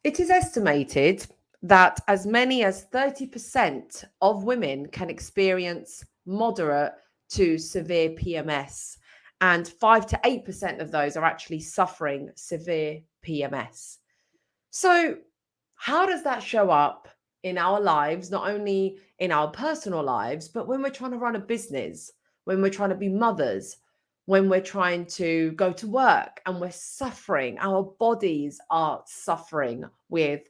It is estimated that as many as 30% of women can experience moderate to severe PMS, and 5 to 8% of those are actually suffering severe PMS. So, how does that show up in our lives, not only in our personal lives, but when we're trying to run a business, when we're trying to be mothers, when we're trying to go to work and we're suffering, our bodies are suffering with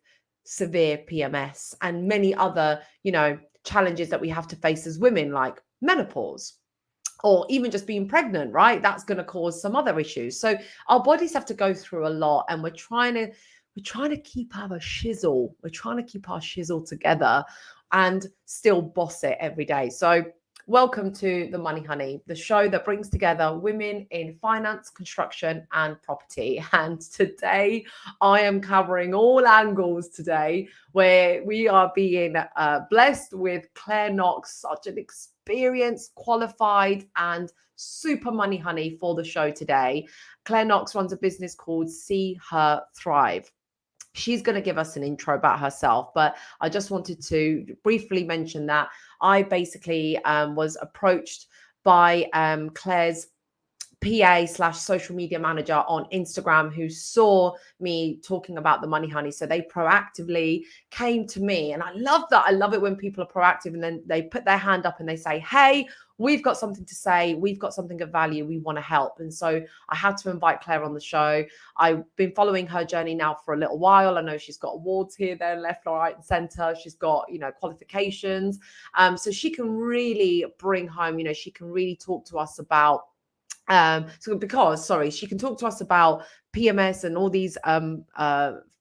severe PMS and many other, challenges that we have to face as women, like menopause or even just being pregnant, right? That's going to cause some other issues. So our bodies have to go through a lot, and we're trying to keep our shizzle. We're trying to keep our shizzle together and still boss it every day. So welcome to the Money Honey, the show that brings together women in finance, construction, and property. And today I am covering all angles today, where we are being blessed with Clare Knox, such an experienced, qualified, and super money honey for the show today. Clare Knox runs a business called See Her Thrive. She's going to give us an intro about herself, but I just wanted to briefly mention that I basically was approached by Claire's PA/social media manager on Instagram, who saw me talking about the Money Honey. So they proactively came to me, and I love that. I love it when people are proactive and then they put their hand up and they say, hey, we've got something to say, we've got something of value, we want to help. And so I had to invite Claire on the show. I've been following her journey now for a little while. I know she's got awards here, there, left, right, and center. She's got, qualifications. So she can really bring home, she can really talk to us about she can talk to us about PMS and all these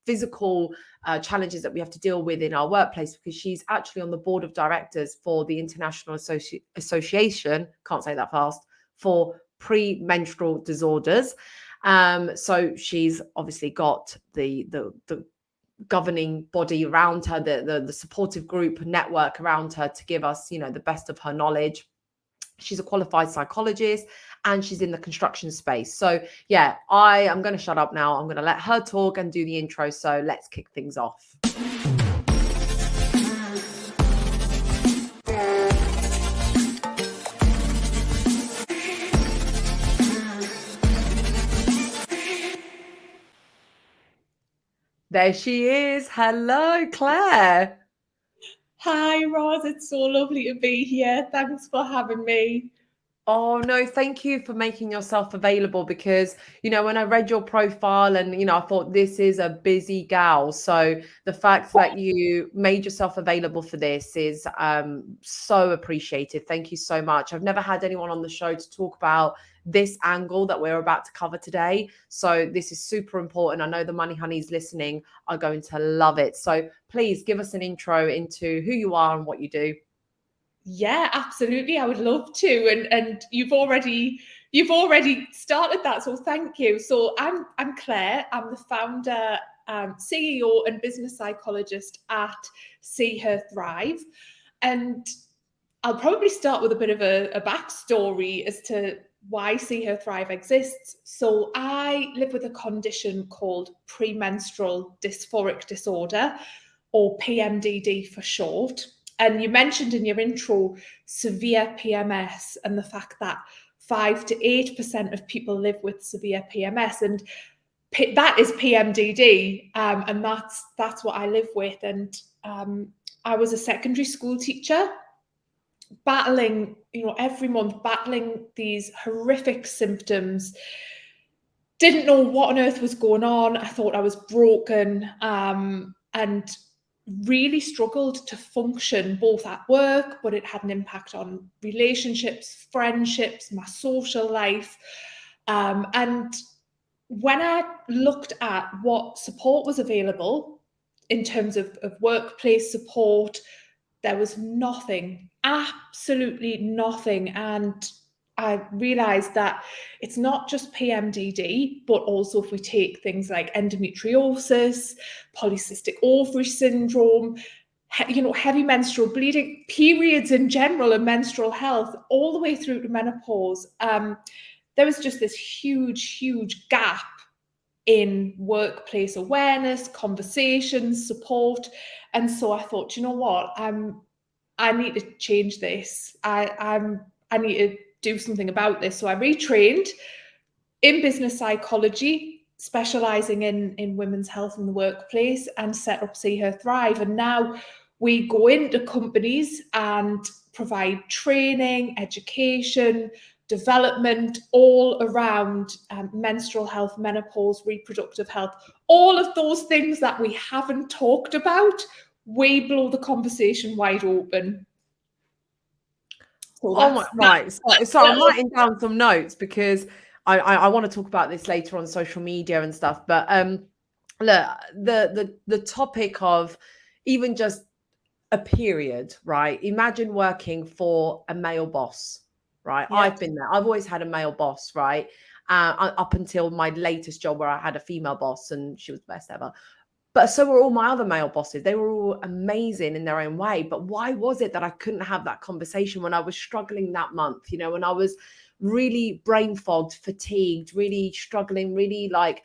physical challenges that we have to deal with in our workplace, because she's actually on the board of directors for the International Association, can't say that fast, for premenstrual disorders. So she's obviously got the governing body around her, the supportive group network around her to give us, the best of her knowledge. She's a qualified psychologist and she's in the construction space. So yeah, I am going to shut up now. I'm going to let her talk and do the intro. So let's kick things off. There she is. Hello, Claire. Hi, Roz. It's so lovely to be here. Thanks for having me. Oh, no, thank you for making yourself available, because, when I read your profile and, I thought this is a busy gal. So the fact that you made yourself available for this is so appreciated. Thank you so much. I've never had anyone on the show to talk about this angle that we're about to cover today. So this is super important. I know the Money Honeys listening are going to love it. So please give us an intro into who you are and what you do. Yeah, absolutely. I would love to. And you've already started that, so thank you. So I'm Claire. I'm the founder, CEO, and business psychologist at See Her Thrive. And I'll probably start with a bit of a backstory as to why See Her Thrive exists. So I live with a condition called premenstrual dysphoric disorder, or PMDD for short. And you mentioned in your intro severe PMS and the fact that 5 to 8% of people live with severe PMS, and that is PMDD, and that's what I live with. And I was a secondary school teacher, battling, every month, battling these horrific symptoms. Didn't know what on earth was going on. I thought I was broken, and really struggled to function both at work, but it had an impact on relationships, friendships, my social life. And when I looked at what support was available in terms of workplace support, there was nothing, absolutely nothing. And I realized that it's not just PMDD, but also if we take things like endometriosis, polycystic ovary syndrome, heavy menstrual bleeding, periods in general, and menstrual health, all the way through to menopause, there was just this huge, huge gap in workplace awareness, conversations, support. And so I thought, you know what, I need to change this. I need to do something about this. So I retrained in business psychology, specializing in women's health in the workplace, and set up See Her Thrive. And now we go into companies and provide training, education, development, all around menstrual health, menopause, reproductive health, all of those things that we haven't talked about. We blow the conversation wide open. So right. So I'm writing down some notes because I want to talk about this later on social media and stuff. But look, the topic of even just a period, right? Imagine working for a male boss, right? Yeah. I've been there. I've always had a male boss, right? Up until my latest job where I had a female boss and she was the best ever. But so were all my other male bosses. They were all amazing in their own way. But why was it that I couldn't have that conversation when I was struggling that month? You know, when I was really brain fogged, fatigued, really struggling, really like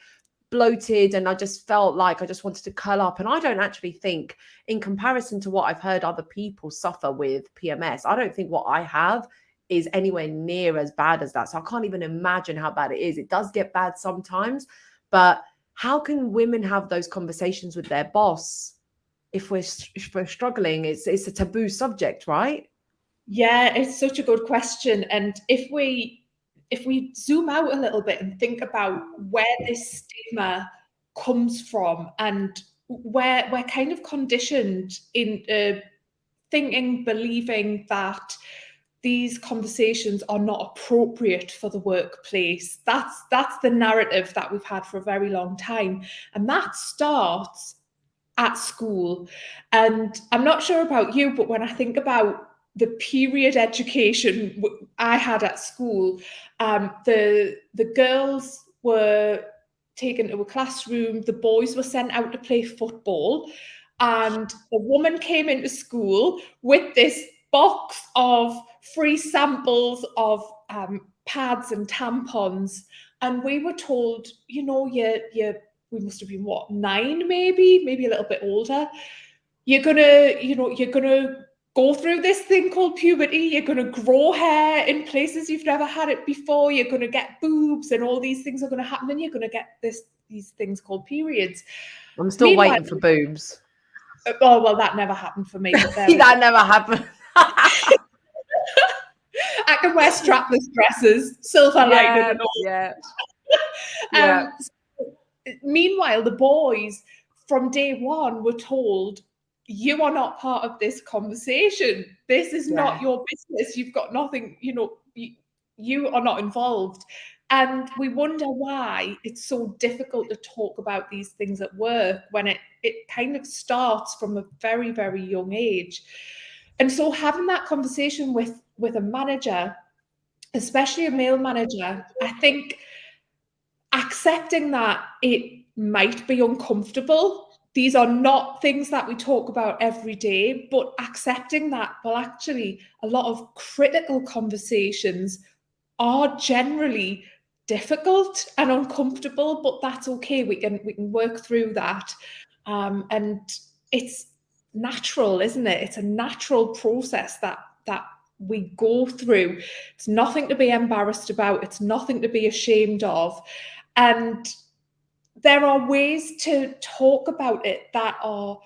bloated, and I just felt like I just wanted to curl up. And I don't actually think, in comparison to what I've heard other people suffer with PMS, I don't think what I have is anywhere near as bad as that. So I can't even imagine how bad it is. It does get bad sometimes, but how can women have those conversations with their boss if we're struggling? It's a taboo subject, right? Yeah, it's such a good question. And if we zoom out a little bit and think about where this stigma comes from, and where we're kind of conditioned in thinking, believing that these conversations are not appropriate for the workplace. That's the narrative that we've had for a very long time. And that starts at school. And I'm not sure about you, but when I think about the period education I had at school, the girls were taken to a classroom, the boys were sent out to play football, and a woman came into school with this box of free samples of pads and tampons, and we were told, you know, we must have been 9, maybe a little bit older. You're gonna go through this thing called puberty. You're gonna grow hair in places you've never had it before. You're gonna get boobs, and all these things are gonna happen, and you're gonna get these things called periods. I'm still waiting for boobs. Oh well, that never happened for me. But that never happened. I can wear strapless dresses, silver lining and all. Yeah. Meanwhile, the boys from day one were told, you are not part of this conversation. This is not your business. You've got nothing, you are not involved. And we wonder why it's so difficult to talk about these things at work when it kind of starts from a very, very young age. And so having that conversation with a manager, especially a male manager, I think accepting that it might be uncomfortable. These are not things that we talk about every day, but accepting that, well, actually, a lot of critical conversations are generally difficult and uncomfortable, but that's okay. We can work through that. And it's natural, isn't it? It's a natural process that we go through. It's nothing to be embarrassed about. It's nothing to be ashamed of. And there are ways to talk about it that are,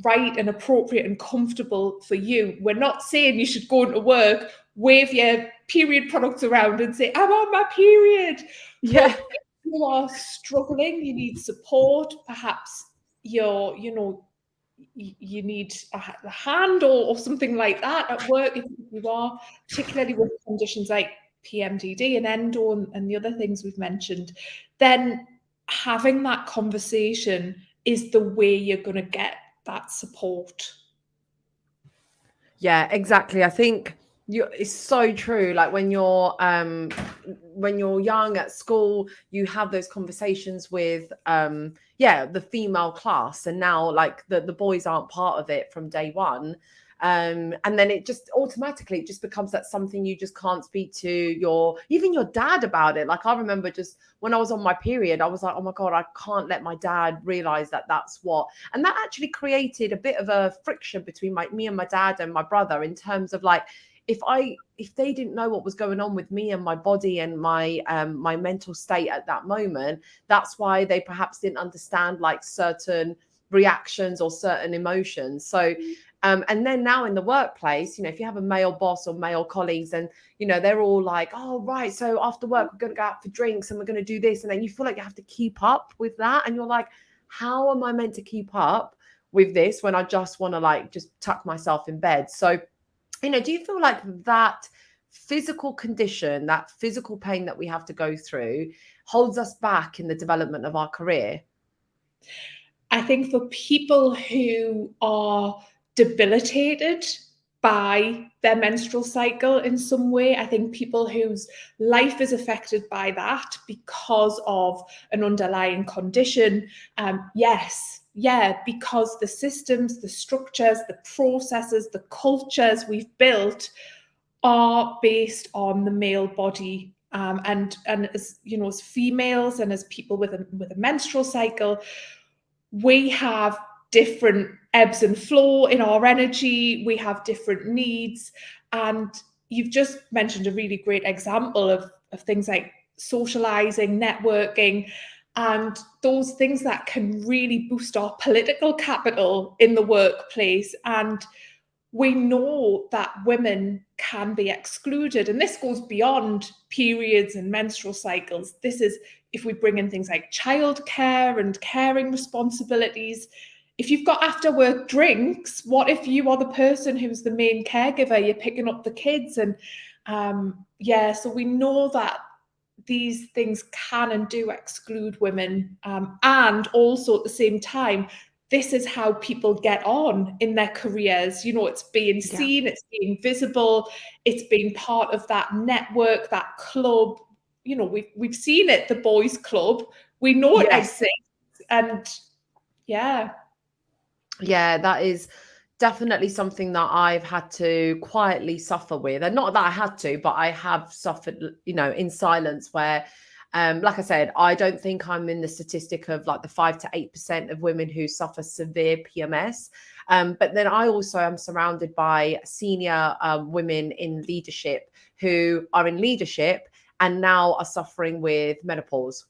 right and appropriate and comfortable for you. We're not saying you should go into work, wave your period products around and say, I'm on my period. Yeah. But if you are struggling, you need support, perhaps you need a hand or something like that at work, if you are, particularly with conditions like PMDD and endo and the other things we've mentioned, then having that conversation is the way you're going to get that support. Yeah, exactly. I think it's so true. Like when you're young at school, you have those conversations with the female class, and now like the boys aren't part of it from day one. And then it just automatically just becomes that something you just can't speak to even your dad about it. Like I remember just when I was on my period, I was like, oh my God, I can't let my dad realize that that's what. And that actually created a bit of a friction between me and my dad and my brother, in terms of like, if they didn't know what was going on with me and my body and my mental state at that moment, that's why they perhaps didn't understand like certain reactions or certain emotions. So and then now in the workplace, if you have a male boss or male colleagues, and they're all like, oh right, so after work we're going to go out for drinks and we're going to do this, and then you feel like you have to keep up with that, and you're like, how am I meant to keep up with this when I just want to like just tuck myself in bed? So do you feel like that physical condition, that physical pain that we have to go through, holds us back in the development of our career? I think for people who are debilitated by their menstrual cycle in some way, I think people whose life is affected by that because of an underlying condition, because the systems, the structures, the processes, the cultures we've built are based on the male body. And as as females and as people with a menstrual cycle, we have different ebbs and flow in our energy. We have different needs. And you've just mentioned a really great example of things like socializing, networking, and those things that can really boost our political capital in the workplace. And we know that women can be excluded. And this goes beyond periods and menstrual cycles. This is if we bring in things like childcare and caring responsibilities. If you've got after work drinks, what if you are the person who's the main caregiver? You're picking up the kids. And so we know that these things can and do exclude women. And also at the same time, this is how people get on in their careers. It's being seen, it's being visible, it's being part of that network, that club. We've seen it, the boys' club. We know it exists. And that is definitely something that I've had to quietly suffer with. And not that I had to, but I have suffered, in silence, where like I said, I don't think I'm in the statistic of like the 5 to 8% of women who suffer severe PMS. But then I also am surrounded by senior women in leadership who are in leadership and now are suffering with menopause.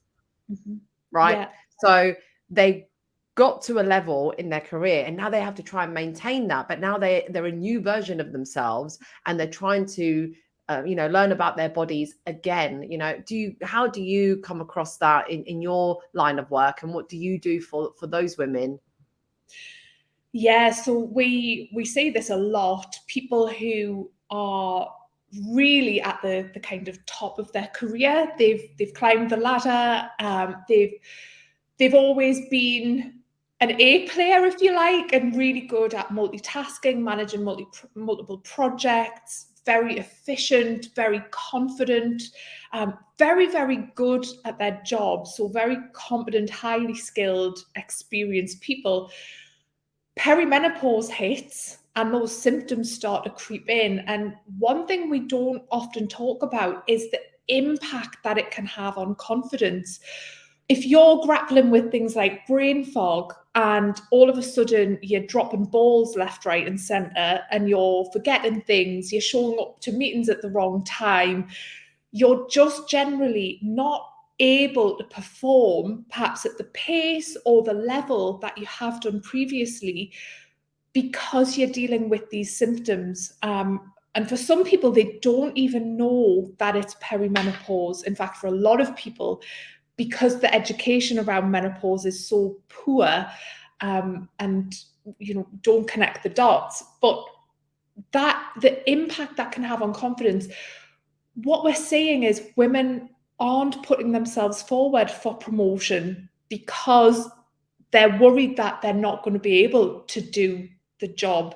Mm-hmm. Right. Yeah. So they got to a level in their career and now they have to try and maintain that. But now they're a new version of themselves and they're trying to learn about their bodies again. How do you come across that in your line of work, and what do you do for those women? So we see this a lot. People who are really at the kind of top of their career, they've climbed the ladder. They've always been an A player, if you like, and really good at multitasking, managing multiple projects. Very efficient, very confident, very, very good at their job. So very competent, highly skilled, experienced people. Perimenopause hits and those symptoms start to creep in. And one thing we don't often talk about is the impact that it can have on confidence. If you're grappling with things like brain fog and all of a sudden you're dropping balls left, right, and center, and you're forgetting things, you're showing up to meetings at the wrong time, you're just generally not able to perform perhaps at the pace or the level that you have done previously because you're dealing with these symptoms. And for some people, they don't even know that it's perimenopause. In fact, for a lot of people, because the education around menopause is so poor, and don't connect the dots, but the impact that can have on confidence, what we're seeing is women aren't putting themselves forward for promotion because they're worried that they're not going to be able to do the job.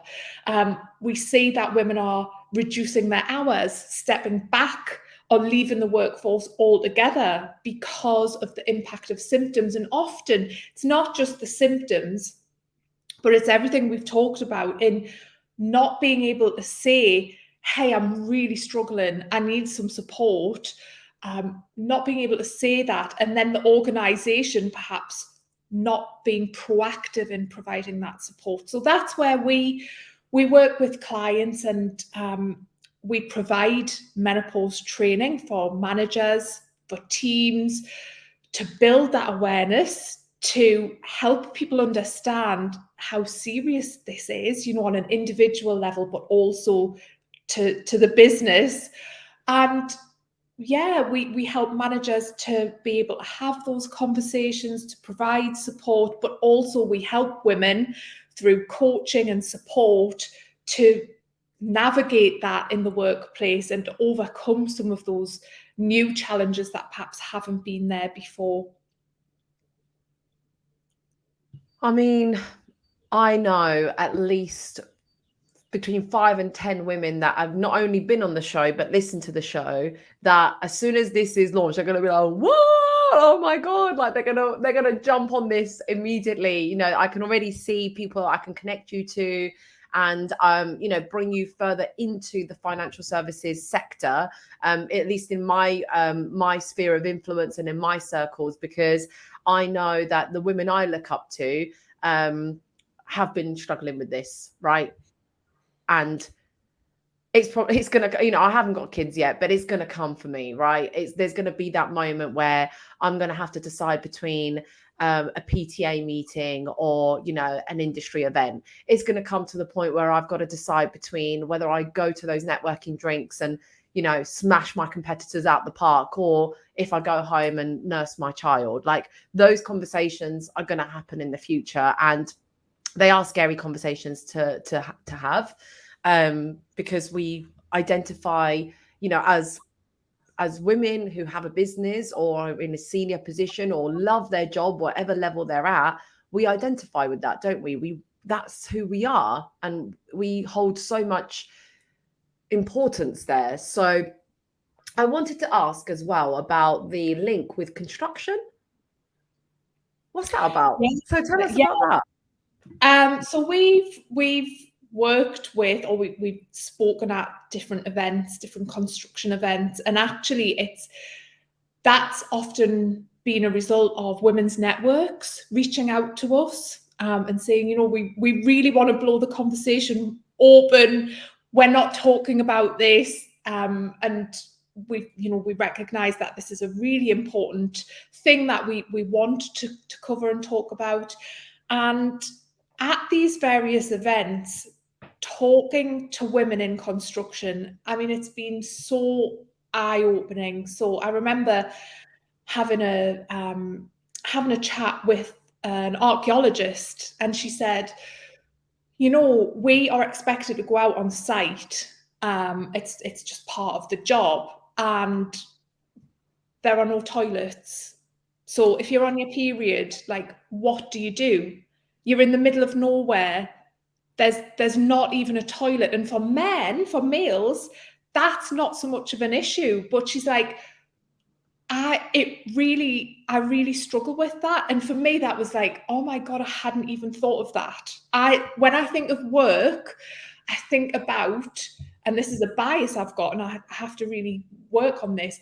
We see that women are reducing their hours, stepping back, or leaving the workforce altogether because of the impact of symptoms. And often it's not just the symptoms, but it's everything we've talked about in not being able to say, hey, I'm really struggling, I need some support, not being able to say that, and then the organisation perhaps not being proactive in providing that support. So that's where we work with clients, and we provide menopause training for managers, for teams, to build that awareness, to help people understand how serious this is, you know, on an individual level, but also to the business. And yeah, we help managers to be able to have those conversations, to provide support, but also we help women through coaching and support to navigate that in the workplace and to overcome some of those new challenges that perhaps haven't been there before. I mean, I know at least between 5 and 10 women that have not only been on the show but listened to the show, that as soon as this is launched, they're gonna be like, "Whoa! Oh my god!" Like they're gonna jump on this immediately. You know, I can already see people I can connect you to, and you know, bring you further into the financial services sector, at least in my my sphere of influence and in my circles, because I know that the women I look up to have been struggling with this, right? And it's gonna, you know, I haven't got kids yet, but it's gonna come for me, right? There's gonna be that moment where I'm gonna have to decide between a PTA meeting or, you know, an industry event. It's gonna come to the point where I've got to decide between whether I go to those networking drinks and, you know, smash my competitors out the park, or if I go home and nurse my child. Like, those conversations are gonna happen in the future, and they are scary conversations to have, because we identify, you know, as women who have a business or are in a senior position or love their job, whatever level they're at, we identify with that, don't we? That's who we are, and we hold so much importance there. So I wanted to ask as well about the link with construction. What's that about? Yeah. So tell us about that. So we've worked with, or we've spoken at different events, different construction events, and actually that's often been a result of women's networks reaching out to us and saying, you know, we really want to blow the conversation open. We're not talking about this, and we recognize that this is a really important thing that we want to cover and talk about. And at these various events, talking to women in construction, I mean, it's been so eye-opening. So I remember having a chat with an archaeologist, and she said, you know, we are expected to go out on site. It's just part of the job, and there are no toilets. So if you're on your period, like, what do? You're in the middle of nowhere. There's not even a toilet. And for males, that's not so much of an issue. But she's like, I really struggle with that. And for me, that was like, oh my God, I hadn't even thought of that. When I think of work, I think about, and this is a bias I've got, and I have to really work on this.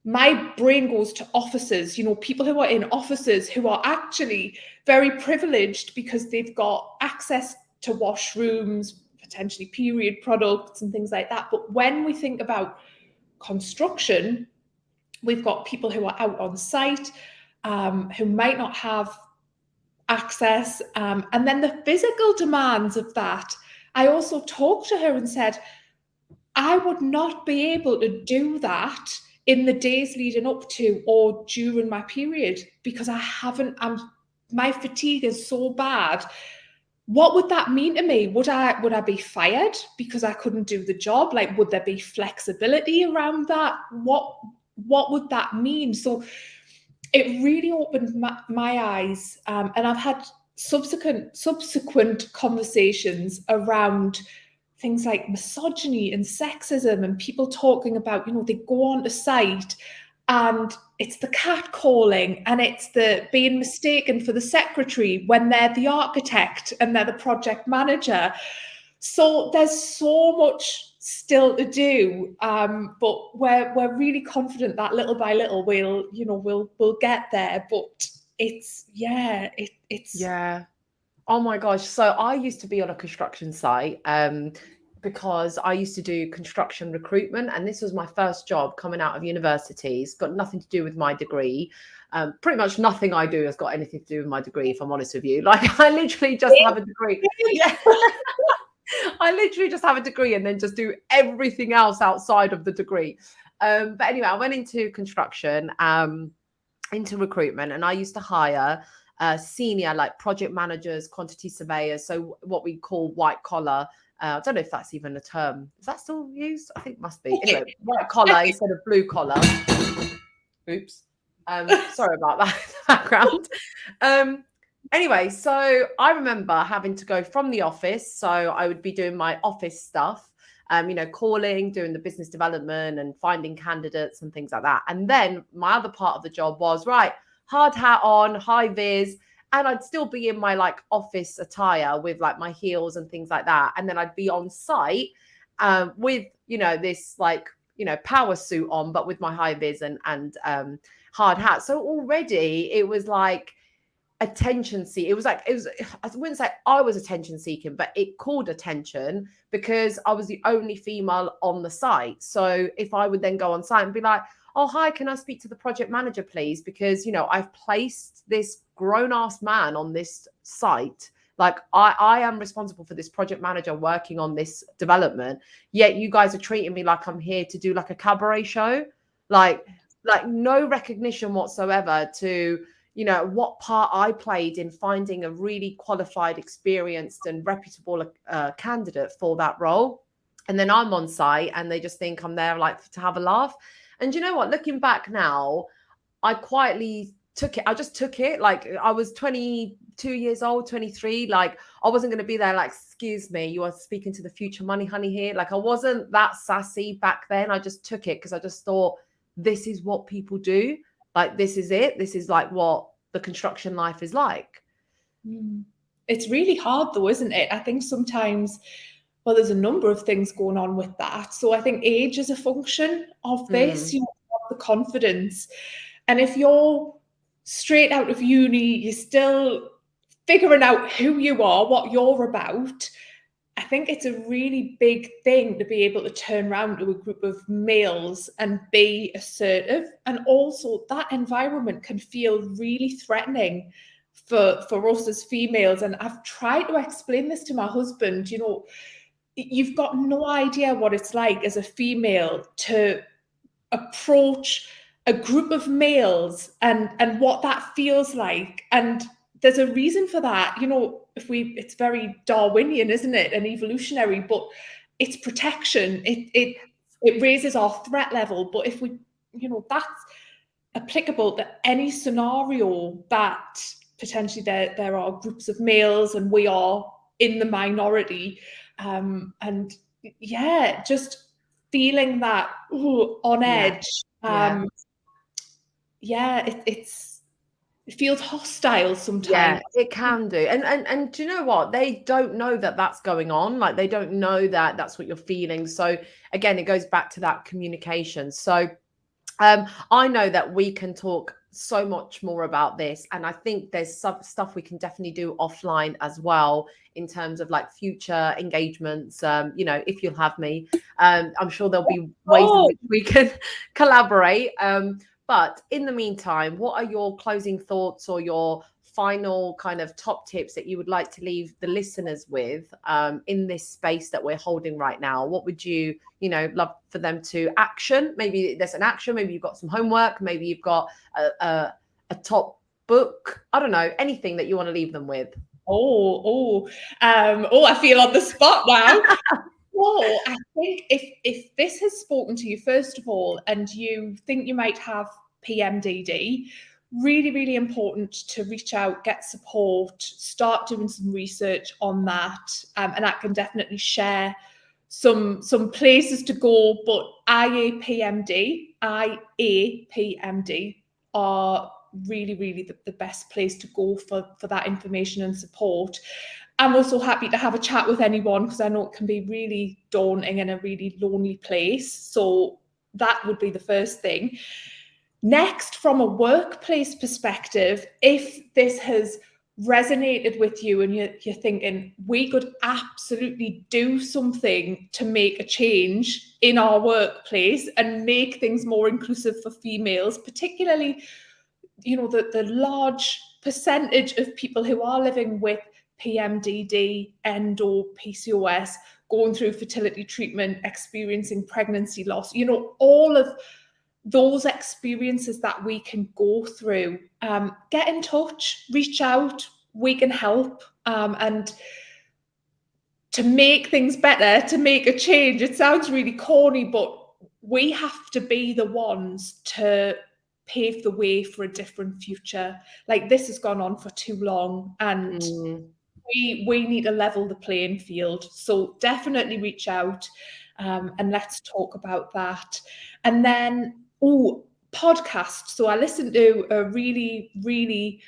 My brain goes to officers, you know, people who are in offices who are actually very privileged because they've got access to washrooms, potentially period products and things like that. But when we think about construction, we've got people who are out on site, who might not have access. And then the physical demands of that. I also talked to her and said, I would not be able to do that in the days leading up to or during my period, because my fatigue is so bad. What would that mean to me? Would I be fired because I couldn't do the job? Like, would there be flexibility around that? What would that mean? So it really opened my eyes, and I've had subsequent conversations around things like misogyny and sexism, and people talking about, you know, they go onto site and it's the catcalling, and it's the being mistaken for the secretary when they're the architect and they're the project manager. So there's so much still to do, but we're really confident that little by little we'll get there. But it's Yeah. Oh my gosh. So I used to be on a construction site because I used to do construction recruitment, and this was my first job coming out of university. It's got nothing to do with my degree. Pretty much nothing I do has got anything to do with my degree, if I'm honest with you. Like, I literally just have a degree. Yeah. I literally just have a degree and then just do everything else outside of the degree. But anyway, I went into construction, into recruitment, and I used to hire senior, like project managers, quantity surveyors. So what we call white collar. I don't know if that's even a term. Is that still used? I think it must be. Anyway, white collar instead of blue collar. Oops. Sorry about that background. Anyway, so I remember having to go from the office. So I would be doing my office stuff, calling, doing the business development and finding candidates and things like that. And then my other part of the job was, right, hard hat on, high vis, and I'd still be in my like office attire with like my heels and things like that. And then I'd be on site with, this like, power suit on, but with my high vis and hard hat. So already it was like, attention seeking. It was I wouldn't say I was attention seeking, but it called attention because I was the only female on the site. So if I would then go on site and be like, oh hi, can I speak to the project manager please, because I've placed this grown-ass man on this site, like I am responsible for this project manager working on this development, yet you guys are treating me like I'm here to do like a cabaret show, like no recognition whatsoever to what part I played in finding a really qualified, experienced and reputable candidate for that role. And then I'm on site and they just think I'm there like to have a laugh. And you know what, looking back now, I quietly took it. I just took it. Like, I was 22 years old, 23. Like, I wasn't going to be there like, excuse me, you are speaking to the future money honey here. Like, I wasn't that sassy back then. I just took it because I just thought, this is what people do. Like, this is it. This is like what the construction life is like. It's really hard though, isn't it? I think sometimes, well, there's a number of things going on with that. So I think age is a function of this, the confidence. And if you're straight out of uni, you're still figuring out who you are, what you're about, I think it's a really big thing to be able to turn around to a group of males and be assertive. And also that environment can feel really threatening for us as females. And I've tried to explain this to my husband, you've got no idea what it's like as a female to approach a group of males and what that feels like. And there's a reason for that. It's very Darwinian, isn't it? And evolutionary, but it's protection. It raises our threat level. But if we, that's applicable to any scenario that potentially there are groups of males and we are in the minority. And yeah, just feeling that on edge. It feels hostile sometimes. Yeah, it can do. And do you know what? They don't know that that's going on. Like, they don't know that that's what you're feeling. So again, it goes back to that communication. So I know that we can talk so much more about this. And I think there's some stuff we can definitely do offline as well in terms of like future engagements. If you'll have me, I'm sure there'll be ways in which we can collaborate. But in the meantime, what are your closing thoughts or your final kind of top tips that you would like to leave the listeners with in this space that we're holding right now? What would you, love for them to action? Maybe there's an action, maybe you've got some homework, maybe you've got a top book. I don't know, anything that you want to leave them with. I feel on the spot now. Well, I think if this has spoken to you, first of all, and you think you might have PMDD, really, really important to reach out, get support, start doing some research on that. And I can definitely share some places to go, but IAPMD are really, really the best place to go for that information and support. I'm also happy to have a chat with anyone, because I know it can be really daunting and a really lonely place. So that would be the first thing. Next, from a workplace perspective, if this has resonated with you and you're thinking, we could absolutely do something to make a change in our workplace and make things more inclusive for females, particularly, the large percentage of people who are living with PMDD, endo, PCOS, going through fertility treatment, experiencing pregnancy loss, all of those experiences that we can go through. Get in touch, reach out, we can help. And to make things better, to make a change, it sounds really corny, but we have to be the ones to pave the way for a different future. Like, this has gone on for too long, and we need to level the playing field. So definitely reach out, and let's talk about that. And then, podcast. So I listened to a really, really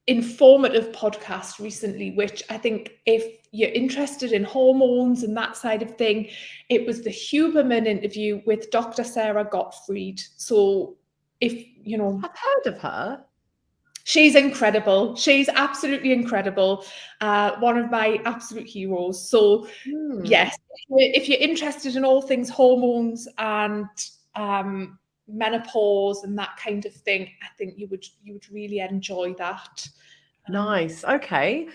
informative podcast recently, which I think, if you're interested in hormones and that side of thing, it was the Huberman interview with Dr. Sarah Gottfried. So if I've heard of her. She's incredible. She's absolutely incredible. One of my absolute heroes. So yes, if you're interested in all things hormones and menopause and that kind of thing, I think you would really enjoy that. Nice. Okay.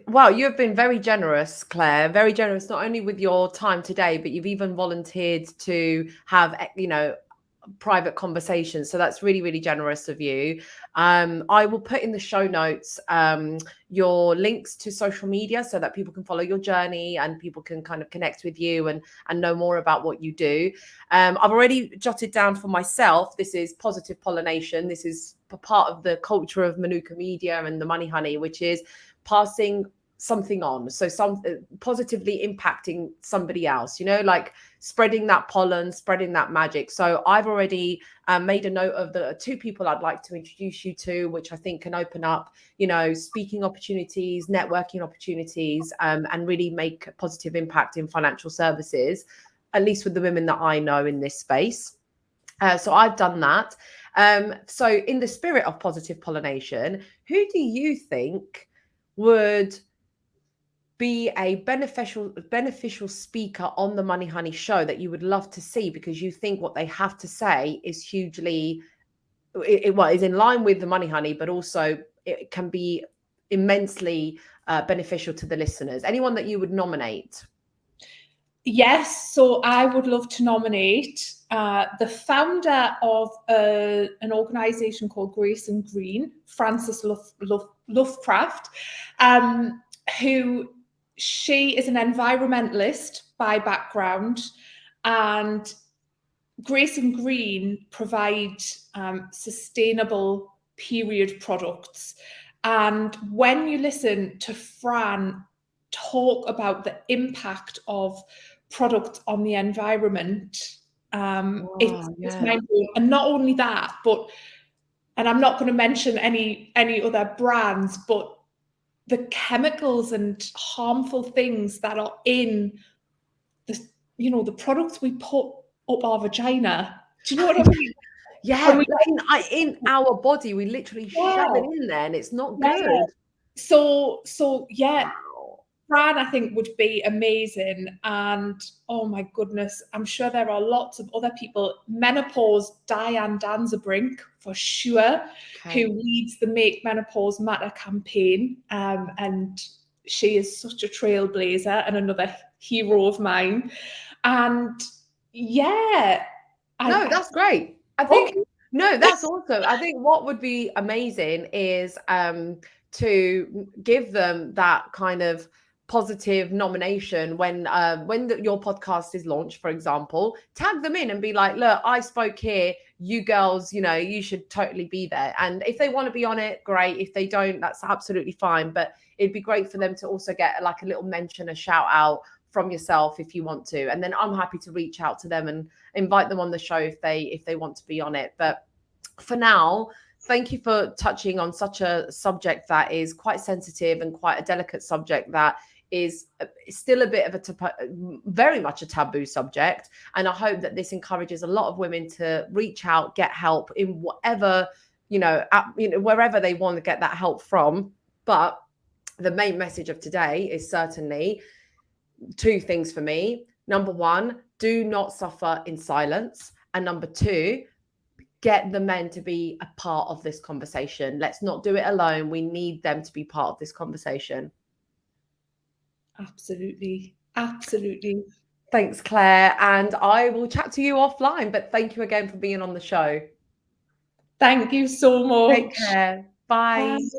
Wow, you have been very generous, Claire. Very generous, not only with your time today, but you've even volunteered to have, private conversations. So that's really, really generous of you. I will put in the show notes your links to social media so that people can follow your journey and people can kind of connect with you and know more about what you do. I've already jotted down for myself, this is positive pollination. This is part of the culture of Manuka Media and the Money Honey, which is passing something on, so some positively impacting somebody else, like spreading that pollen, spreading that magic. So I've already made a note of the 2 people I'd like to introduce you to, which I think can open up, speaking opportunities, networking opportunities, and really make a positive impact in financial services, at least with the women that I know in this space. So I've done that. So in the spirit of positive pollination, who do you think would be a beneficial speaker on the Money Honey show that you would love to see, because you think what they have to say is hugely, is in line with the Money Honey, but also it can be immensely beneficial to the listeners? Anyone that you would nominate? Yes, so I would love to nominate the founder of an organisation called Grace and Green, Frances Lovecraft, who, she is an environmentalist by background, and Grace and Green provide sustainable period products. And when you listen to Fran talk about the impact of products on the environment, it's mind-blowing. And not only that, but, and I'm not going to mention any other brands, but the chemicals and harmful things that are in the products we put up our vagina. Do you know what I mean? Yeah, in our body, we literally shove it in there, and it's not good. So yeah. Fran, I think, would be amazing. And oh my goodness, I'm sure there are lots of other people. Menopause, Diane Danzebrink, for sure, who leads the Make Menopause Matter campaign. And she is such a trailblazer and another hero of mine. And yeah. That's great. I think, that's awesome. I think what would be amazing is to give them that kind of positive nomination when your podcast is launched, for example. Tag them in and be like, look, I spoke here, you girls, you should totally be there. And if they want to be on it, great. If they don't, that's absolutely fine. But it'd be great for them to also get like a little mention, a shout out from yourself if you want to. And then I'm happy to reach out to them and invite them on the show if they want to be on it. But for now, thank you for touching on such a subject that is quite sensitive and quite a delicate subject that is still a bit of very much a taboo subject. And I hope that this encourages a lot of women to reach out, get help in whatever, wherever they want to get that help from. But the main message of today is certainly two things for me. Number one, do not suffer in silence. And number two, get the men to be a part of this conversation. Let's not do it alone. We need them to be part of this conversation. Absolutely. Absolutely. Thanks, Claire. And I will chat to you offline, but thank you again for being on the show. Thank you so much. Take care. Bye. Bye.